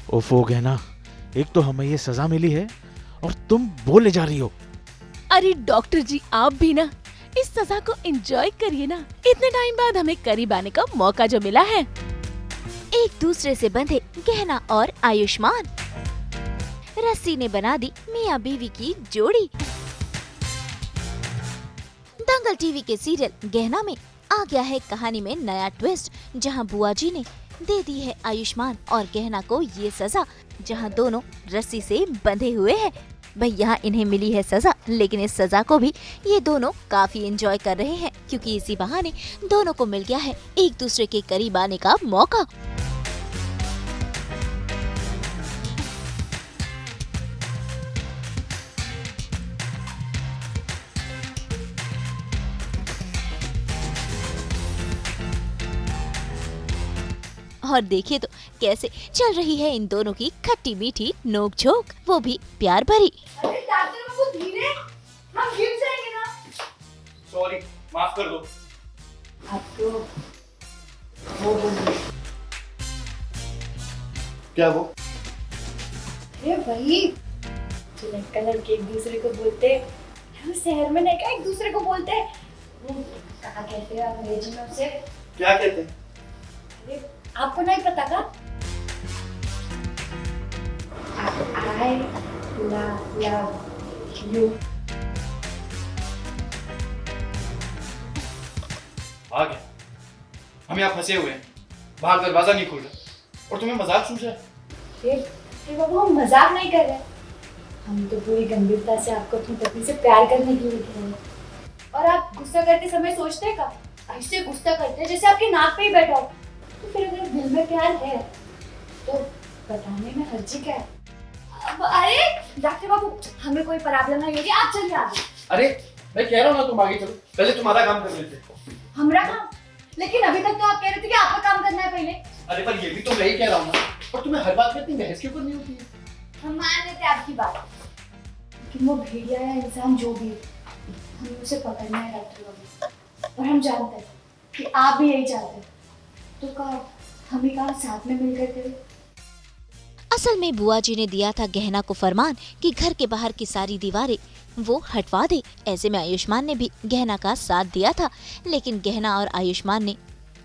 ओफो गहना, एक तो हमें ये सजा मिली है और तुम बोले जा रही हो। अरे डॉक्टर जी, आप भी ना इस सजा को एंजॉय करिए ना। इतने टाइम बाद हमें करीब आने का मौका जो मिला है। एक दूसरे से बंधे गहना और आयुष्मान, रस्सी ने बना दी मियाँ बीवी की जोड़ी। दंगल टीवी के सीरियल गहना में आ गया है कहानी में नया ट्विस्ट, जहां बुआ जी ने दे दी है आयुष्मान और गहना को ये सजा, जहां दोनों रस्सी से बंधे हुए हैं। भाई यहाँ इन्हें मिली है सजा, लेकिन इस सजा को भी ये दोनों काफी एंजॉय कर रहे हैं, क्योंकि इसी बहाने दोनों को मिल गया है एक दूसरे के करीब आने का मौका। और देखिए तो कैसे चल रही है इन दोनों की खट्टी मीठी नोक झोंक, वो भी प्यार भरी। अरे डॉक्टर बाबू धीरे, हम गिर जाएंगे ना। सॉरी, माफ कर दो। आपको वो बोलिए। क्या वो? अरे वही जो लड़का लड़की एक दूसरे को बोलते हैं, हम शहर में नहीं क्या एक दूसरे को बोलते हैं, वो कहा कहते हैं अंग्रेजी में उसे? क्या कहते हैं? अरे आपको नहीं पता का? I love you. आ गया। हम यहाँ फंसे हुए हैं, बाहर दरवाजा नहीं खुल रहा और तुम्हें मजाक सूझ रहा है। अरे बाबू, हम मजाक नहीं कर रहे, हम तो पूरी गंभीरता से आपको अपनी पत्नी से प्यार करने के लिए कह रहे हैं। और आप गुस्सा करते समय सोचते का ऐसे गुस्सा करते हैं जैसे आपके नाक पे ही बैठा हो। तो फिर अगर दिल में प्यार है तो बताने में हर्जी क्या है? अरे डॉक्टर बाबू, हमें कोई प्रॉब्लम नहीं होगी, आप चलिए आगे। अरे मैं कह रहा हूँ ना, तुम आगे चलो, पहले तुम्हारा काम कर लेते। हमरा काम? लेकिन अभी तक तो आप कह रहे थे कि आपका काम करना है पहले। अरे पर ये भी तो मैं ही कह रहा हूँ ना, और तुम्हें हर बात में इतनी बहस क्यों करनी होती है? हम मान लेते हैं आपकी बात, कि वो भेड़िया या इंसान जो भी है, हमें उसे पकड़ना है डॉक्टर बाबू। और हम जानते हैं कि आप भी यही चाहते हैं, तो का हम ही काम साथ में मिलकर करें। असल में बुआ जी ने दिया था गहना को फरमान कि घर के बाहर की सारी दीवारें वो हटवा दे। ऐसे में आयुष्मान ने भी गहना का साथ दिया था, लेकिन गहना और आयुष्मान ने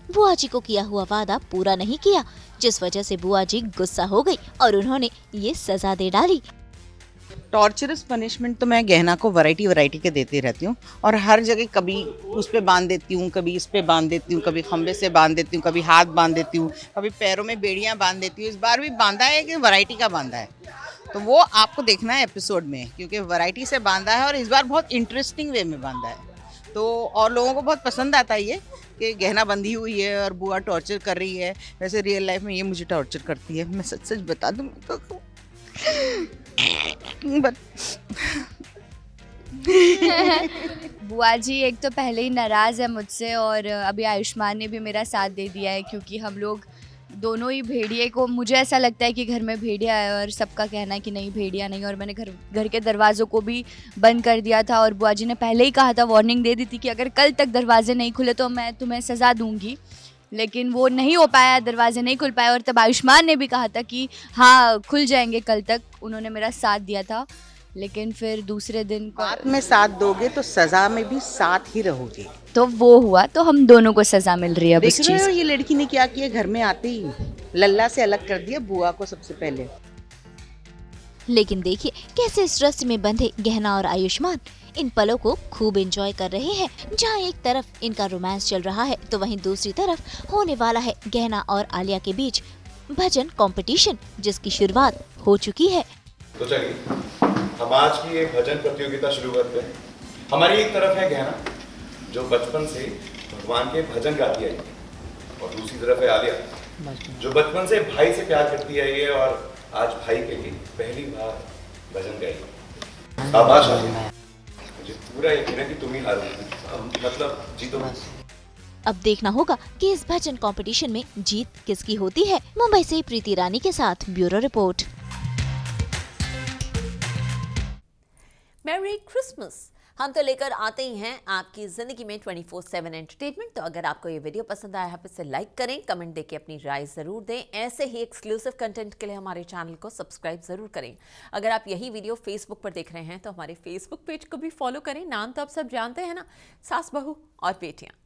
बुआ जी को किया हुआ वादा पूरा नहीं किया, जिस वजह से बुआ जी गुस्सा हो गई और उन्होंने ये सजा दे डाली। टॉर्चरस पनिशमेंट तो मैं गहना को वैरायटी के देती रहती हूँ, और हर जगह कभी उस पे बांध देती हूँ, कभी इस पे बांध देती हूँ, कभी खंबे से बांध देती हूँ, कभी हाथ बांध देती हूँ, कभी पैरों में बेड़ियाँ बांध देती हूँ। इस बार भी बांधा है कि वैरायटी का बांधा है, तो वो आपको देखना है एपिसोड में, क्योंकि वैरायटी से बांधा है और इस बार बहुत इंटरेस्टिंग वे में बांधा है। तो और लोगों को बहुत पसंद आता है ये कि गहना बंधी हुई है और बुआ टॉर्चर कर रही है। वैसे रियल लाइफ में ये मुझे टॉर्चर करती है, मैं सच सच बता दूँ तो बुआ जी एक तो पहले ही नाराज़ है मुझसे, और अभी आयुष्मान ने भी मेरा साथ दे दिया है, क्योंकि हम लोग दोनों ही भेड़िए को, मुझे ऐसा लगता है कि घर में भेड़िया है और सबका कहना है कि नहीं भेड़िया नहीं, और मैंने घर के दरवाज़ों को भी बंद कर दिया था। और बुआ जी ने पहले ही कहा था, वार्निंग दे दी थी कि अगर कल तक दरवाजे नहीं खुले तो मैं तुम्हें सज़ा दूंगी, लेकिन वो नहीं हो पाया, दरवाजे नहीं खुल पाए। और तब आयुष्मान ने भी कहा था कि हाँ खुल जाएंगे कल तक, उन्होंने मेरा साथ दिया था। लेकिन फिर दूसरे दिन बात में साथ दोगे तो सजा में भी साथ ही रहोगे, तो वो हुआ, तो हम दोनों को सजा मिल रही है अब इस देख रहे चीज़। हो ये लड़की ने क्या किया, घर में आते ही लल्ला से अलग कर दिया बुआ को सबसे पहले। लेकिन देखिए कैसे इस रस्सी में बंधे गहना और आयुष्मान इन पलों को खूब एंजॉय कर रहे हैं। जहां एक तरफ इनका रोमांस चल रहा है, तो वहीं दूसरी तरफ होने वाला है गहना और आलिया के बीच भजन कंपटीशन, जिसकी शुरुआत हो चुकी है। तो चलिए हम आज की एक भजन प्रतियोगिता शुरू करते हैं। हमारी एक तरफ है गहना, जो बचपन से भगवान के भजन गाती आई, और दूसरी तरफ है आलिया, जो बचपन से भाई से प्यार करती आई है और आज भाई के लिए पहली बार भजन गाई। शाबाश आलिया, मुझे पूरा यकीन है कि तुम ही हारोगी, मतलब जीतोगे। अब देखना होगा कि इस भजन कंपटीशन में जीत किसकी होती है। मुंबई से प्रीति रानी के साथ ब्यूरो रिपोर्ट। Merry Christmas. हम तो लेकर आते ही हैं आपकी ज़िंदगी में 24/7 एंटरटेनमेंट। तो अगर आपको ये वीडियो पसंद आया है तो इसे लाइक करें, कमेंट देके अपनी राय ज़रूर दें। ऐसे ही एक्सक्लूसिव कंटेंट के लिए हमारे चैनल को सब्सक्राइब ज़रूर करें। अगर आप यही वीडियो फेसबुक पर देख रहे हैं तो हमारे फेसबुक पेज को भी फॉलो करें। नाम तो आप सब जानते हैं ना, सास बहू और बेटियाँ।